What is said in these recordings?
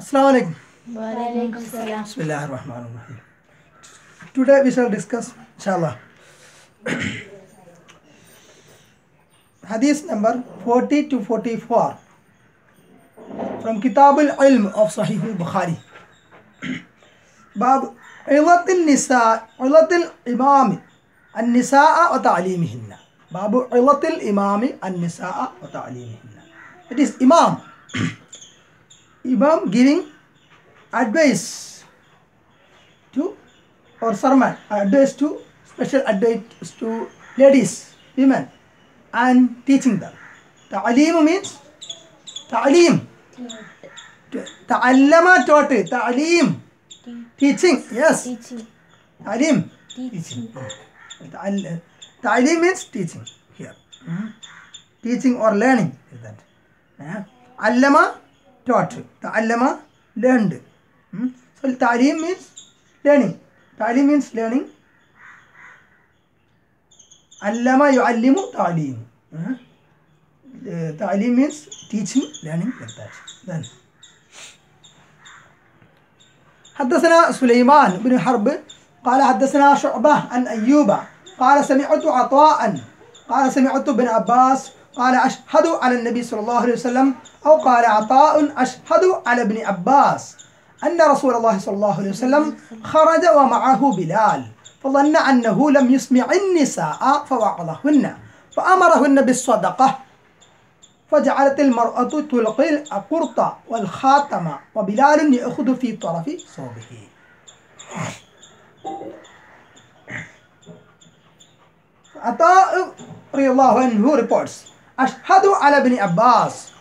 Assalamu alaikum. Wa alaikum salam. Bismillahirrahmanirrahim. Today we shall discuss, inshallah, hadith number 40 to 44 from Kitab al-Ilm of Sahih al-Bukhari. Bab Illatil Nisa, Illatil Imami, An-Nisa'a wa Ta'limihinna. Babu Illatil Imami, An-Nisa'a wa Ta'limihinna. It is Imam. Imam giving advice to, or sermon, advice to, special advice to ladies, women, and teaching them. Ta'aleem means ta'aleem. Ta'allama taught, ta'aleem. Teaching, yes. Teaching. Ta'aleem. Teaching. Ta'aleem means teaching here. Teaching or learning is that. Allama taught. Ta'allama learned. So ta'aleem means learning. Ta'aleem means learning. Allama yu'allimu ta'aleem. Ta'aleem means teaching, learning, like that. Then حدثنا سليمان بن حرب قال حدثنا شعبة عن أيوب قال سمعت عطاء قال سمعت ابن عباس قال أشهد على النبي صلى الله عليه وسلم أو قال عطاء أشهد على ابن عباس أن رسول الله صلى الله عليه وسلم خرج ومعه بلال فظن أنه لم يسمع النساء فوعظهن فأمرهن بالصدقة فجعلت المرأة تلقي القرط والخاتم وبلال يأخذ في طرف ثوبه. عطاء رضي الله عنه reports, أشهد على ابن عباس,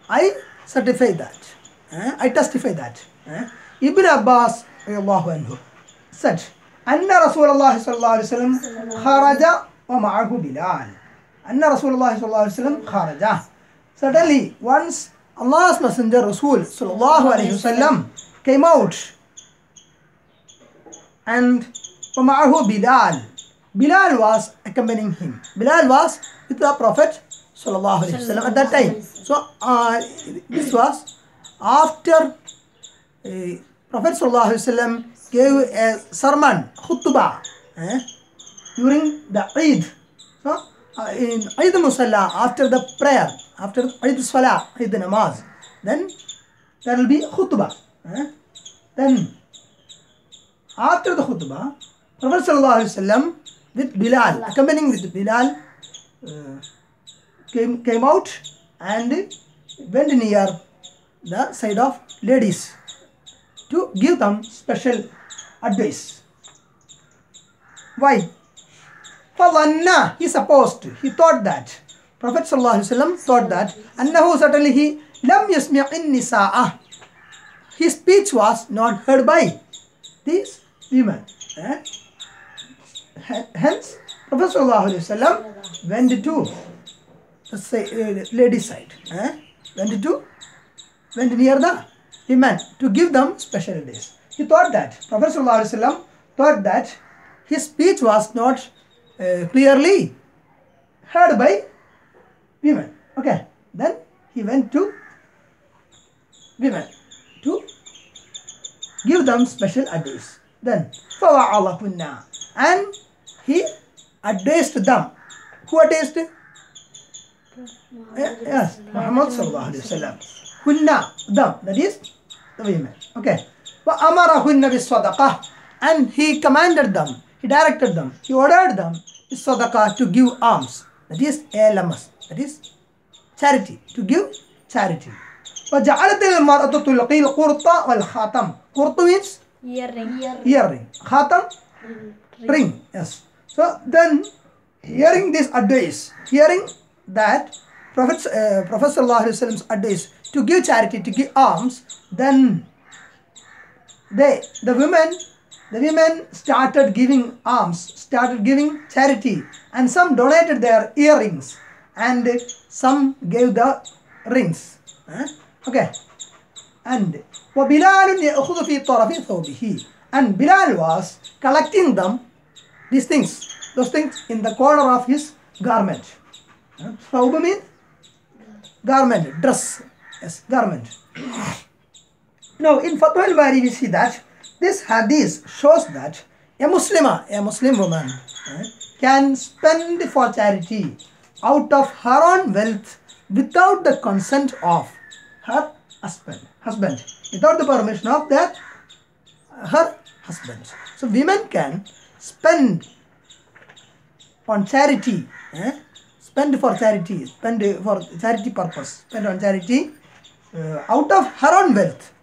I certify that, I testify that Ibn Abbas رضي الله عنه said أن رسول الله صلى الله عليه وسلم خرج ومعه بلال. أن رسول الله صلى الله عليه وسلم خرج. Suddenly, once Allah's Messenger Rasul sallallahu alayhi wasallam came out, and ومعه Bilal. Bilal was accompanying him. Bilal was with the Prophet sallallahu alayhi wasallam at that time. So this was after Prophet sallallahu alayhi wasallam gave a sermon, khutbah, during the Eid. So in Eid Musalla, after the prayer, after Eid Salah, Eid Namaz, then there will be khutbah. Then after the khutbah, Prophet sallallahu alaihi wasallam with Bilal, accompanying with Bilal, came out and went near the side of ladies to give them special advice. Why? فظن, he supposed, he thought that, Prophet sallallahu alaihi wasallam thought that, أنه certainly he لم يسمع النساء, his speech was not heard by these women. Hence, Prophet sallallahu alaihi wasallam went to the lady side, went near the women to give them special advice. He thought that, Prophet sallallahu alaihi wasallam thought that his speech was not clearly heard by women. Okay, then he went to women to give them special advice. Then فَوَعَظَهُنَّ, and he advised them. Who advised? Yes, Muhammad sallallahu alaihi wasallam. Hunna, them, that is the women. Okay. وَأَمَرَهُنَّ بِالصَّدَقَةِ, and he commanded them, he directed them, he ordered them sadaqah, to give alms, that is alamas, that is charity, to give charity. وَجَعَلَتِ الْمَرْأَةُ تُلْقِي الْقُرْطَ وَالْخَاتَمِ. Qurt means earring. Khatam, ring. Yes. So then, hearing this advice, hearing that Prophet sallallahu alaihi wasallam's advice to give charity, to give alms, then the women started giving alms, started giving charity, and some donated their earrings, and some gave the rings. Okay. And وَبِلَالٌ يَأْخُذُ فِي طَرَفِ ثَوْبِهِ, and Bilal was collecting them, these things, those things, in the corner of his garment. Thawb means garment, dress. Yes, garment. Now in Fatwa al-Bari we see that this hadith shows that a Muslim woman can spend for charity out of her own wealth without the consent of her husband, without the permission of her husband. So women can spend on charity, spend for charity purpose, spend on charity out of her own wealth,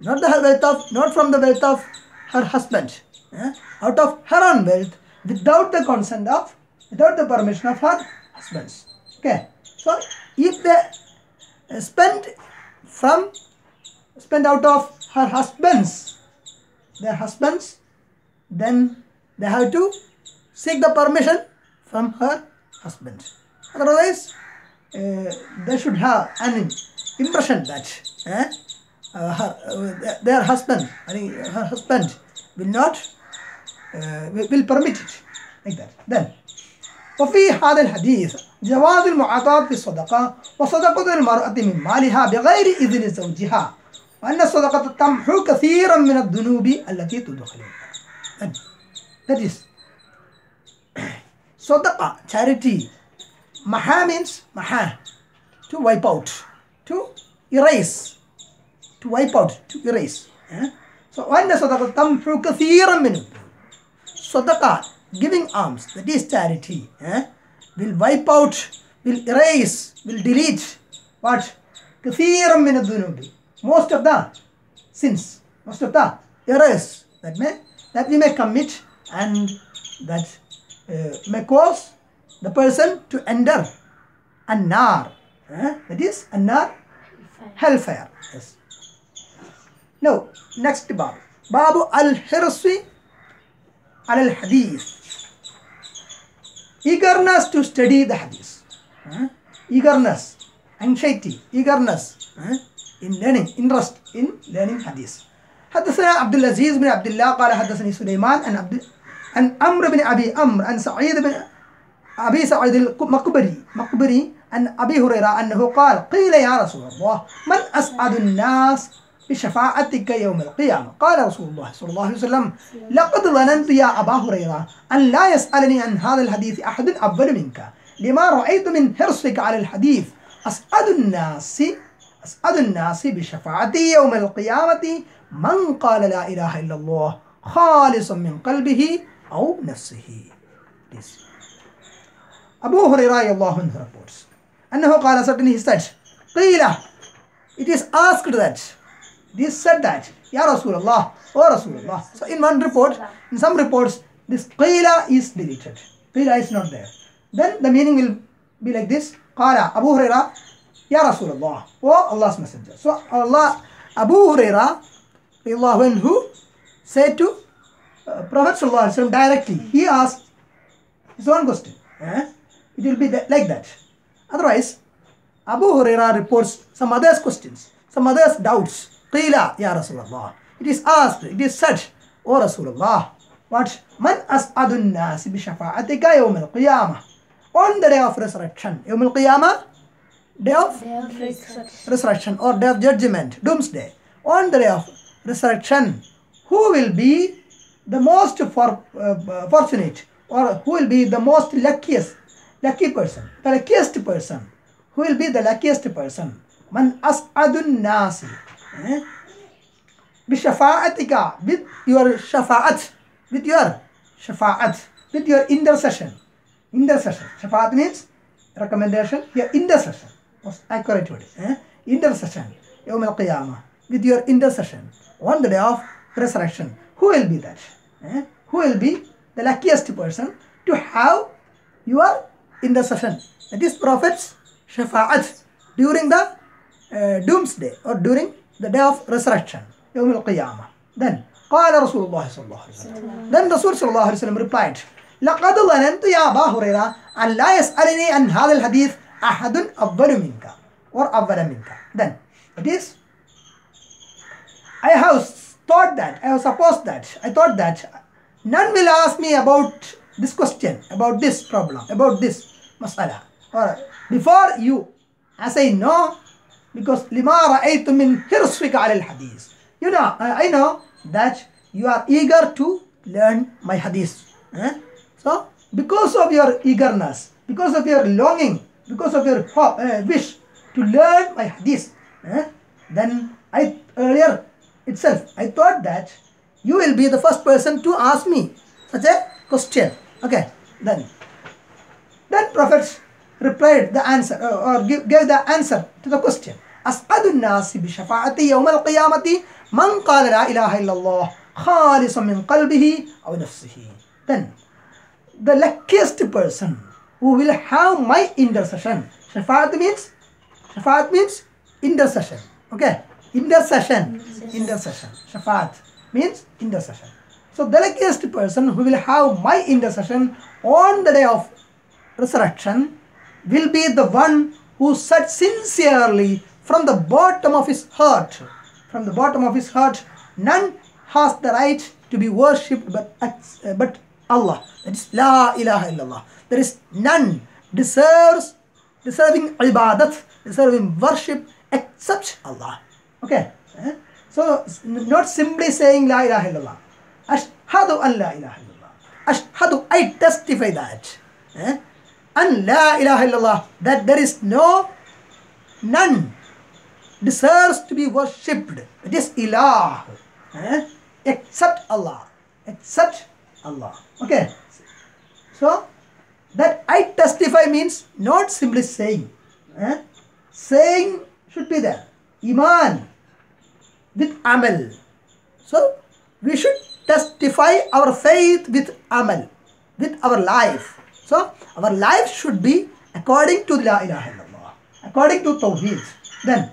not from the wealth of her husband, out of her own wealth without the permission of her husbands. Okay, so if they spend out of their husbands, then they have to seek the permission from her husband. Otherwise, they should have an impression that her husband will permit it, like that. Then وفي هذا الحديث جواز المعاطاة بالصدقة وصدقة المرأة من مالها بغير إذن زوجها وأن الصدقة تمحو كثيرا من الذنوب التي تدخلها. That is صدقة, charity. Maha means to wipe out, to erase, to erase. So وأن الصدقة تمحو كثيرا من صدقة, giving alms, that is charity, will wipe out, will erase, will delete what? كثيرا من الذنوب, most of the sins, most of the errors that we may commit, and that may cause the person to enter an-nar, that is an-nar, hellfire. Yes. Now next babu al-hirsi al-hadith, eagerness to study the hadith, eagerness, anxiety, eagerness in learning, interest in learning hadith. حدثنا عبد العزيز بن عبد الله قال حدثني سليمان عن عمرو بن أبي عمرو عن سعيد بن أبي سعيد المقبري عن أبي هريرة أنه قال قيل يا رسول الله من أسعد الناس بشفاعتك يوم القيامة؟ قال رسول الله صلى الله عليه وسلم لقد ظننت يا أبا هريرة أن لا يسألني عن هذا الحديث أحد أفضل منك لما رأيت من حرصك على الحديث. أسعد الناس بشفاعتي يوم القيامة من قال لا إله إلا الله خالصا من قلبه أو نفسه. Abu Hurairah radiallahu anhu reports أنه قال, certainly he said, قيل, it is asked that, this said that, Ya Rasulullah, O Rasulullah. So in some reports, this qila is deleted. Qila is not there. Then the meaning will be like this. Qala Abu Hurairah, Ya Rasulullah, O Allah's Messenger. So Abu Hurairah radiallahu anhu said to Prophet sallallahu alaihi wasallam directly. He asked his own question. It will be like that. Otherwise, Abu Hurairah reports some others' questions, some others' doubts. Qila ya Rasulullah. It is asked, it is said, O Rasulullah, what? Man as'adun nasi bi shafa'atika yawm al-qiyamah. On the day of resurrection. Yawm al-qiyamah, day of resurrection or day of judgment, doomsday. On the day of resurrection, who will be the most fortunate, or who will be the most lucky person, the luckiest person? Who will be the luckiest person? Man as'adun nasi bishafa'atika, with your shafa'at, with your intercession. Shafa'at means recommendation. Here intercession, most accurate word. Intercession. Yawm al-qiyamah, with your intercession on the day of resurrection. Who will be that? Who will be the luckiest person to have your intercession? That is Prophet's shafa'at during the doomsday or during the day of resurrection, Yawm al-Qiyamah. Then, قال رسول الله صلى الله عليه وسلم. Then Rasul صلى الله عليه وسلم replied, لقد ظننت يا أبا هريرة أن لا يسألني عن هذا الحديث أحد أفضل منك or أفضل منك. Then, it is, I thought that none will ask me about this question, about this problem, about this mas'ala, or before you, as I know, because لما رأيت من حرصك على الحديث, You know, I know that you are eager to learn my hadith. So, because of your eagerness, because of your longing, because of your wish to learn my hadith, then earlier itself I thought that you will be the first person to ask me such a question. Okay, then Prophet replied the answer or gave the answer to the question. أسعد الناس بشفاعتي يوم القيامة من قال لا إله إلا الله خالصا من قلبه أو نفسه. Then the luckiest person who will have my intercession. Shafaat means intercession. Okay, intercession. Shafaat means intercession. So the luckiest person who will have my intercession on the day of resurrection will be the one who said sincerely from the bottom of his heart, none has the right to be worshipped but Allah. That is La ilaha illallah. There is none deserving ibadat, deserving worship except Allah. Okay. So not simply saying La ilaha illallah. Ashhadu an la ilaha illallah. Ashhadu, I testify that. And La ilaha illallah, that there is none deserves to be worshipped. It is ilah. Except Allah. Okay. So that I testify means not simply saying. Saying should be there. Iman with amal. So we should testify our faith with amal, with our life. So our life should be according to La ilaha illallah, according to Tawheed. Then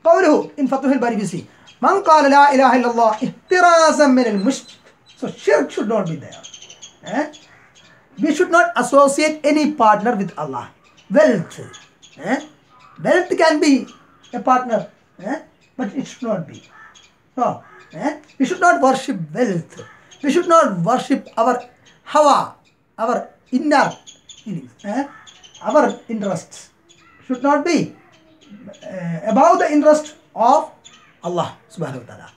قوله in Fathul Bari we see Man qala la ilaha illallah ihtirazan min al-mushrik. So shirk should not be there. We should not associate any partner with Allah. Wealth. Wealth can be a partner, but it should not be. So, we should not worship wealth. We should not worship our hawa, our inner feelings. Our interests should not be above the interest of Allah subhanahu wa ta'ala.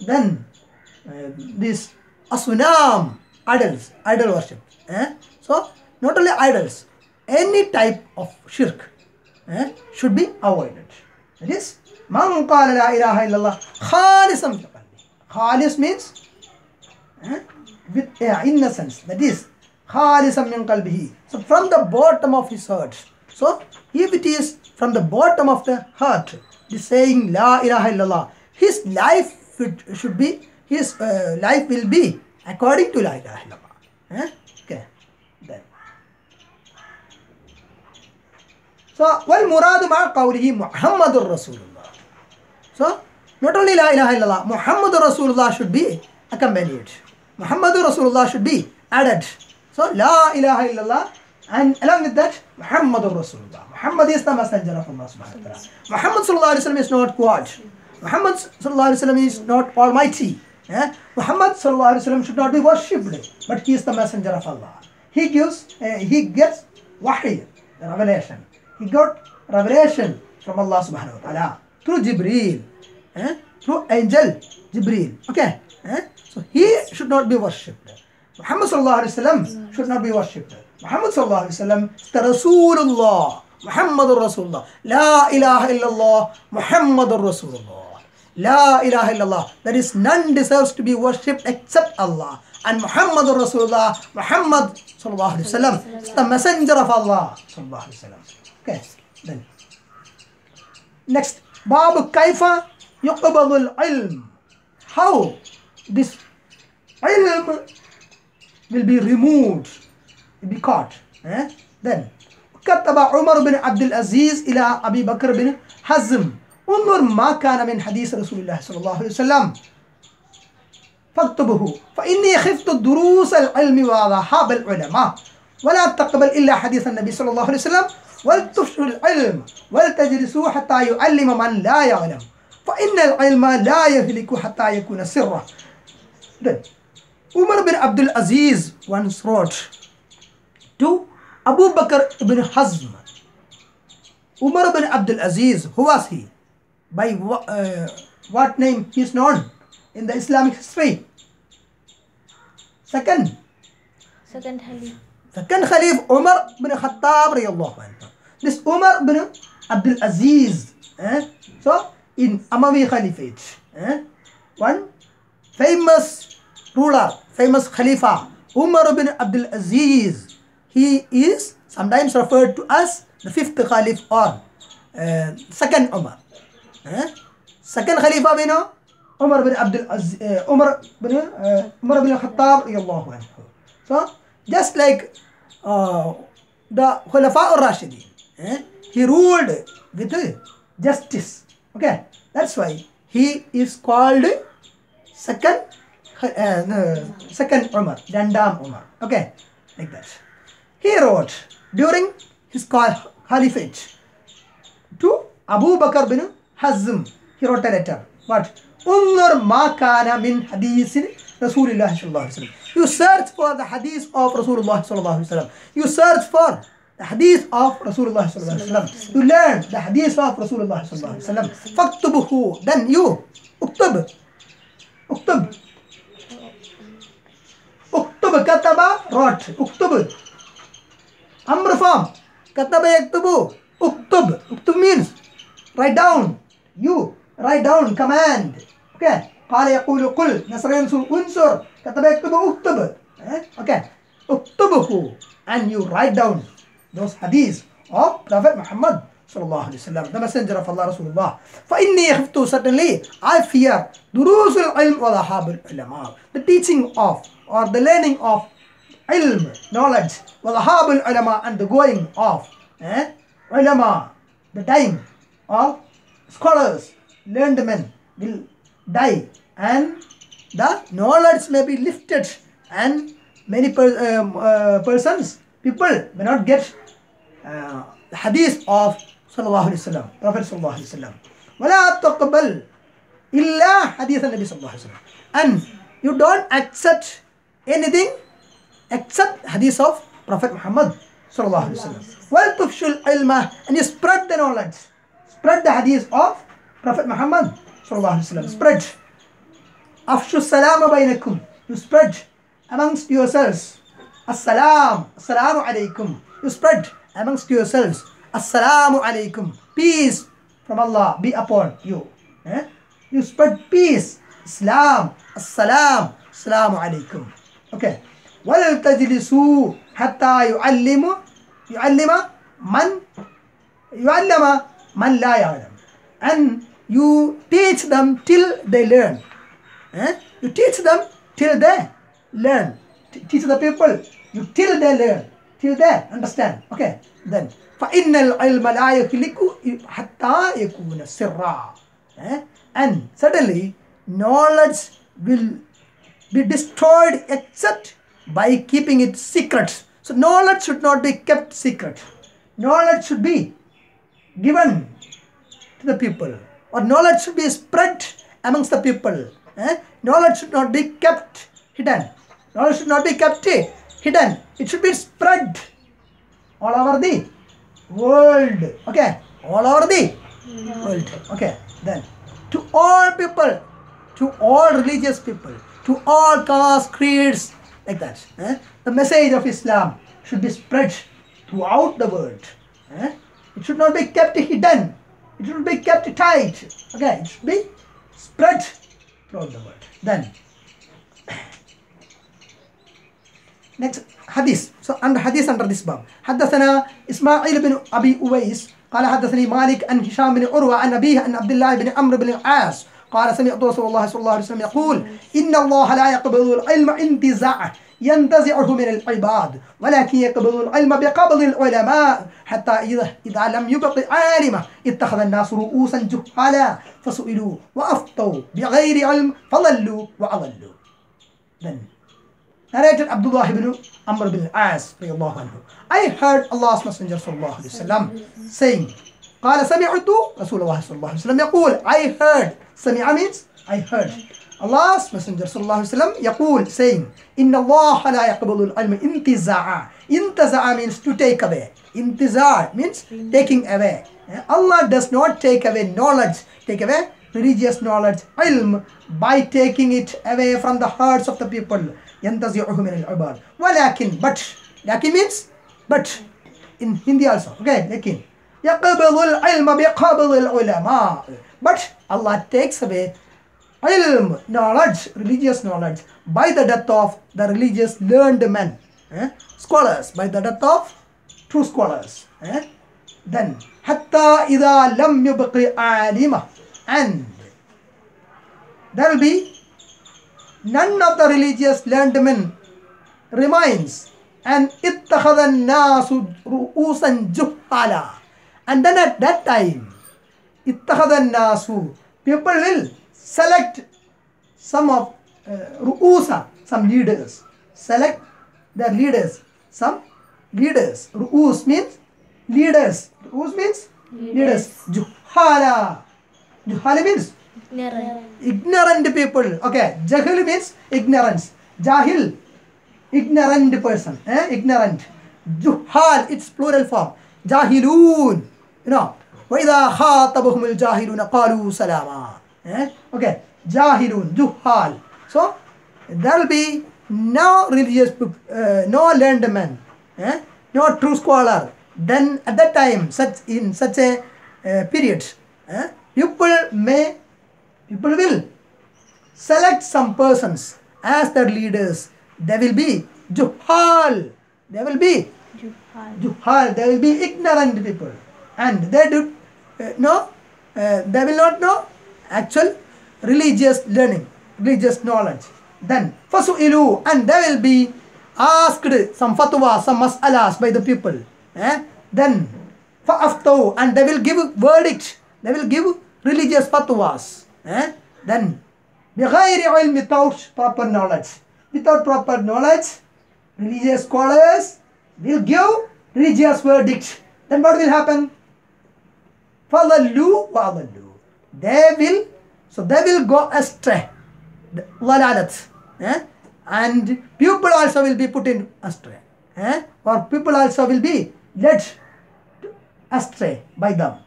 Then this asnam, idol worship. So not only idols, any type of shirk should be avoided. That is, man qala la ilaha illallah khalisan fi qalbi. Khalis means with innocence. That is, khalisan min qalbihi. So from the bottom of his heart. So if it is from the bottom of the heart, the saying la ilaha illallah, his life should be, his life will be according to la ilaha illallah. Okay. Then. So wal muradu ma qawlihi Muhammadur Rasulullah. So not only la ilaha illallah, Muhammadur Rasulullah should be accompanied. Muhammadur Rasulullah should be added. So la ilaha illallah, and along with that Muhammadur Rasulullah. Muhammad is the messenger of Allah subhanahu wa ta'ala. Muhammad sallallahu alaihi wasallam is not God. Muhammad sallallahu alaihi wasallam is not almighty. Muhammad sallallahu alaihi wasallam should not be worshipped, but he is the messenger of Allah. He gets wahy, the revelation. He got revelation from Allah subhanahu wa ta'ala through Jibreel, through angel Jibreel. Okay. So he should not be worshipped. Muhammad sallallahu alaihi wasallam should not be worshipped. Muhammad sallallahu alaihi wasallam is the Rasulullah. Muhammadur Rasulullah. La ilaha illallah. Muhammadur Rasulullah. La ilaha illallah. There is none deserves to be worshipped except Allah. And Muhammadur Rasulullah. Muhammad sallallahu alaihi wasallam is the messenger of Allah sallallahu alaihi wasallam. Okay. Then next, Babu Kaifa yuqbadul ilm. How this ilm will be removed, will be caught. Then كتب عمر بن عبد العزيز إلى أبي بكر بن حزم انظر ما كان من حديث رسول الله صلى الله عليه وسلم فاكتبه فإني خفت الدروس العلم وذهاب العلماء ولا تقبل إلا حديث النبي صلى الله عليه وسلم ولتفشوا العلم ولتجلسوا حتى يعلم من لا يعلم فإن العلم لا يهلك حتى يكون سرا. Then Umar bin Abdul Aziz once wrote to Abu Bakr ibn Hazm. Umar ibn Abdul Aziz, who was he? By what name he is known in the Islamic history? Second Khalif Umar bin Khattab radiallahu anhu. This Umar bin Abdul Aziz, so in Amawi Caliphate, one famous ruler, famous Khalifa, Umar bin Abdul Aziz. He is sometimes referred to as the fifth Khalif or second Umar. Second Khalifa we know Umar bin Abdul Aziz, Umar bin Khattab radiallahu anhu. So just like the Khulafa al-Rashidin, he ruled with justice. Okay, that's why he is called second Umar, Jandam Umar. Okay, like that. He wrote during his caliphate to Abu Bakr bin Hazm. He wrote a letter. What? Unzur ma kana min hadith Rasulullah sallallahu alaihi wasallam. You search for the hadith of Rasulullah sallallahu alaihi wasallam. You search for the hadith of Rasulullah sallallahu alaihi wasallam. You learn the hadith of Rasulullah sallallahu alaihi wasallam. Faktubuhu. Then you uktub. Kataba, wrote. Uktub. Amr form. Kataba yaktubu. Uktub. Uktub means write down. You write down. Command. Okay. قال يقول قل نصر ينصر انصر كتب يكتب اكتب. Okay. اكتبه. And you write down those hadiths of Prophet Muhammad sallallahu alaihi wasallam, the messenger of Allah, Rasulullah. فإني خفت, certainly I fear دروس العلم وذهاب العلماء, the teaching of or the learning of ilm, knowledge, وذهاب العلماء, and the going of ulama, the time of scholars, learned men will die, and the knowledge may be lifted, and many persons, people may not get the hadith of sallallahu alaihi wasallam, Prophet sallallahu alaihi wasallam. ولا تقبل إلا حديث النبي صلى الله عليه وسلم, and you don't accept anything except hadith of Prophet Muhammad sallallahu alaihi wasallam. وَلْتُفْشُ الْعِلْمَ, and you spread the knowledge, spread the hadith of Prophet Muhammad sallallahu alaihi wasallam. Spread. Afshu salama bainakum, you spread amongst yourselves. Assalamu alaikum, you spread amongst yourselves. Assalamu alaikum, peace from Allah be upon you. You spread peace. Islam, assalamu alaikum. Okay. وَلَا تَجْلِسُوا حَتَّى يُعَلِّمَ مَنْ لَا يَعْلَمُ, and you teach them till they learn. You teach them till they learn. Teach the people till they learn, till they understand. Okay, then فَإِنَّ الْعِلْمَ لَا يَخْلِقُ حَتَّى يَكُونَ سِرًّا, and suddenly knowledge will be destroyed except by keeping it secret. So knowledge should not be kept secret. Knowledge should be given to the people, or knowledge should be spread amongst the people. Knowledge should not be kept hidden. Knowledge should not be kept hidden. It should be spread all over the world. Okay, all over the world. Okay, then to all people, to all religious people, to all castes, creeds, like that. The message of Islam should be spread throughout the world. It should not be kept hidden. It should be kept tight. Okay, it should be spread throughout the world. Then next hadith. So under hadith under this bab, حدثنا إسماعيل بن أبي أويس قال حدثني مالك عن هشام بن عروة عن أبيه عن عبد الله بن عمرو بن العاص قال سمعت رسول الله صلى الله عليه وسلم يقول إن الله لا يقبض العلم انتزاعه ينتزعه من العباد ولكن يقبض العلم بقبض العلماء حتى إذا لم يبق عالمه اتخذ الناس رؤوسا جهالا فسئلوا وأفتوا بغير علم فضلوا وأضلوا. Then narrated Abdullah ibn Amr bin al-As radiallahu anhu, I heard Allah's Messenger sallallahu alayhi wa sallam saying, قال سمعت رسول الله صلى الله عليه وسلم يقول, I heard. سمع means I heard. Allah's Messenger sallallahu alaihi wasallam yaqul, saying, Inna Allah la yaqbalul ilma intiza'a. Intiza'a means to take away. Intiza' means taking away. Allah does not take away knowledge, take away religious knowledge, ilm, by taking it away from the hearts of the people. Yantazi'uhu min al-ibad. Walakin, but, lakin means, but, in Hindi also, okay, lakin. Yaqbalul ilma biqabalil ulama. But Allah takes away ilm, knowledge, religious knowledge, by the death of the religious learned men, scholars, by the death of true scholars. Then, hatta idha lam yubqi alima, and there will be none of the religious learned men remains, and ittakhadha an-nasu ru'usan juhala, and then at that time, ittakhadha an-nasu, people will select some of ru'usa, some leaders, select their leaders, some leaders. Ru'us means leaders. Ru'us means leaders. Juhala. Juhala means ignorant people. Okay. Jahil means ignorance. Jahil, ignorant person. Ignorant. Juhal, its plural form. Jahilun. You know. وَإِذَا خَاطَبَهُمُ الْجَاهِلُونَ قَالُوا سَلَامًا. Okay. Jahilun. Juhal. So, there will be no religious, no learned man, no true scholar. Then at that time, in such a period, people will select some persons as their leaders. They will be juhal. They will be juhal. They will be ignorant people, and they do they will not know actual religious learning, religious knowledge. Then fasu'ilu, and they will be asked some fatwa, some mas'alas by the people. Then fa'aftau, and they will give verdict. They will give religious fatwas. Then bighayri ilm, without proper knowledge. Without proper knowledge, religious scholars will give religious verdict. Then what will happen? Fadallu wa adallu. They will go astray. Lalalat. And people also will be put in astray. Or people also will be led astray by them,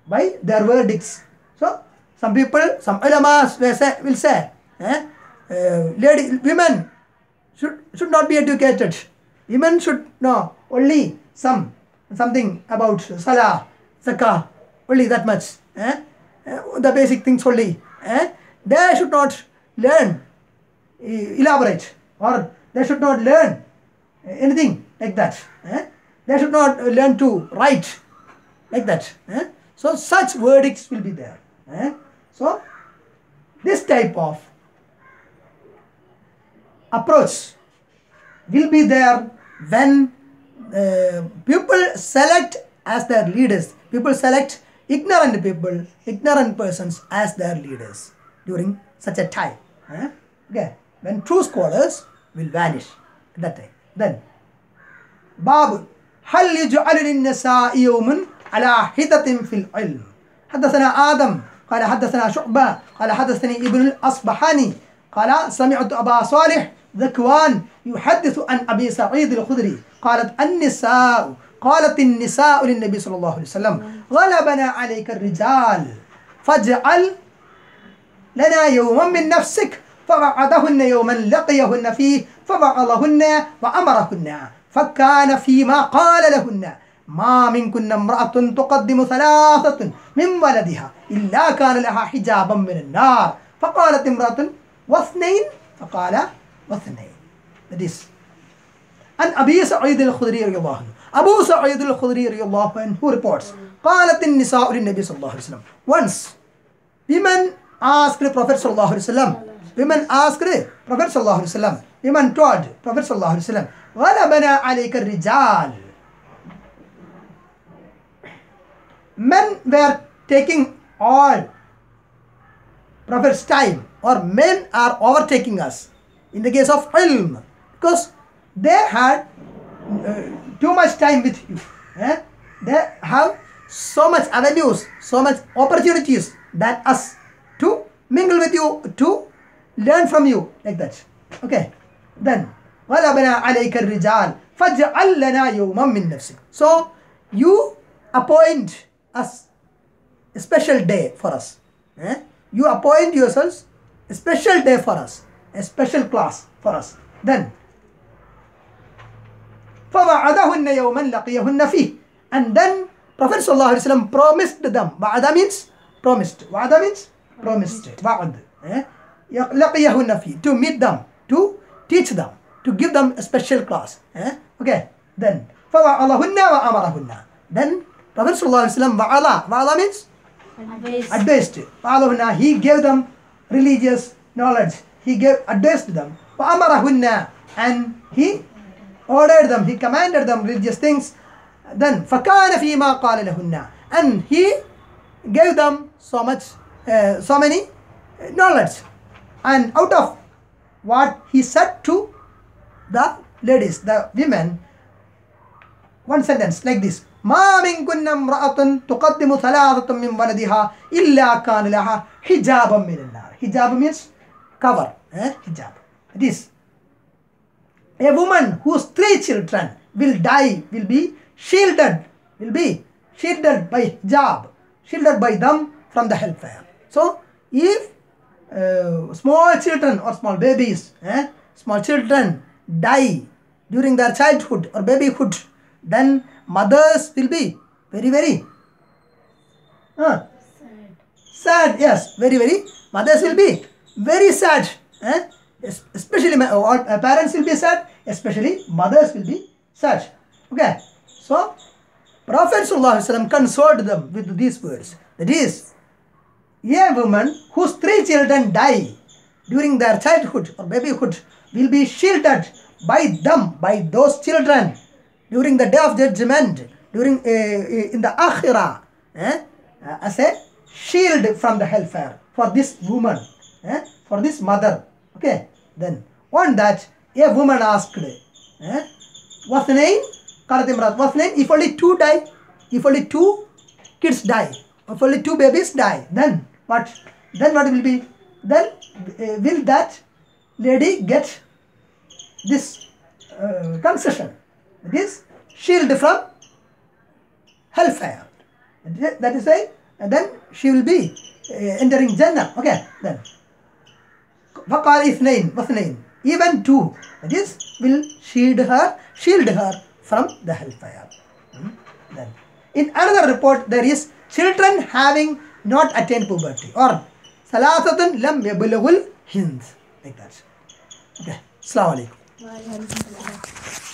by their verdicts. So, some people, some ulamas will say, women should not be educated. Women should know only something about salah, zakah, only that much. The basic things only. They should not learn elaborate, or they should not learn anything like that. They should not learn to write like that. So such verdicts will be there. So this type of approach will be there when people select as their leaders. People select ignorant people, ignorant persons as their leaders during such a time. Okay, when true scholars will vanish at that time. Then, Babu, هل يجعل للنساء يوم على حدة في العلم. حدثنا آدم قال حدثنا شعبة قال حدثني ابن الأصبحاني قال سمعت أبا صالح ذكوان يحدث عن أبي سعيد الخدري قالت النساء للنبي صلى الله عليه وسلم غلبنا عليك الرجال فاجعل لنا يوما من نفسك، فوعدهن يوما لقيهن فيه فوعظهن وأمرهن، فكان فيما قال لهن ما منكن امرأة تقدم ثلاثة من ولدها إلا كان لها حجابا من النار، فقالت امرأة واثنين، فقال واثنين. That is عن أبي سعيد الخدري رضي الله عنه. Abu Sa'id al-Khudri radiallahu anhu reports, قالت النساء للنبي صلى الله عليه وسلم. Once, women asked the Prophet صلى الله عليه وسلم. Women asked the Prophet صلى الله عليه وسلم. Women told Prophet صلى الله عليه وسلم, غلبنا عليك الرجال. Men were taking all Prophet's time, or men are overtaking us in the case of ilm, because they had too much time with you. They have so much avenues, so much opportunities than us to mingle with you, to learn from you, like that. Okay. Then غلبنا عليك الرجال فاجعل لنا يوما من نفسك. So you appoint us a special day for us. You appoint yourselves a special day for us, a special class for us. Then فوعدهن يوما لقيهن فيه. And then Prophet sallallahu alaihi wasallam promised them. Wa'ada means promised. Wa'ada means promised. Wa'ad. لقيهن فيه, to meet them, to teach them, to give them a special class. Okay. Then فوعظهن وأمرهن. Then Prophet sallallahu alaihi wasallam wa'ala means advised. وعظهن, he gave them religious knowledge. He gave advice to them. وأمرهن, and he ordered them, he commanded them religious things. Then فَكَانَ فِي مَا قَالَ لَهُنَّ, and he gave them so many knowledge. And out of what he said to the ladies, the women, one sentence like this: مَا مِنْكُنَّ امْرَأَةٌ تُقَدِّمُ ثَلَاثَةٌ مِنْ وَلَدِهَا إِلَّا كَانَ لَهَا حِجَابًا مِنَ النَّارِ. Hijab means cover. Hijab. It is a woman whose 3 children will die, will be shielded by hijab, shielded by them from the hellfire. So if small children or small babies, small children die during their childhood or babyhood, then mothers will be very, very sad. Yes, very, very. Mothers will be very sad. Especially parents will be sad, especially mothers will be sad. Okay. So Prophet ﷺ consoled them with these words. That is, a woman whose 3 children die during their childhood or babyhood will be shielded by them, by those children, during the day of judgment, during in the akhirah, as a shield from the hellfire for this woman, for this mother. Okay. Then on that, a woman asked, what's the name? What's the name? If only 2 die, if only 2 kids die, if only 2 babies die, then what? Then what will be? Then will that lady get this concession? This shield from hellfire. That is why then she will be entering Jannah. Okay. Then فقال اثنين واثنين, even 2, that is, will shield her from the hellfire. Then in another report there is children having not attained puberty, or ثلاثة لم يبلغوا الهند, like that. Okay. Assalamu alaikum.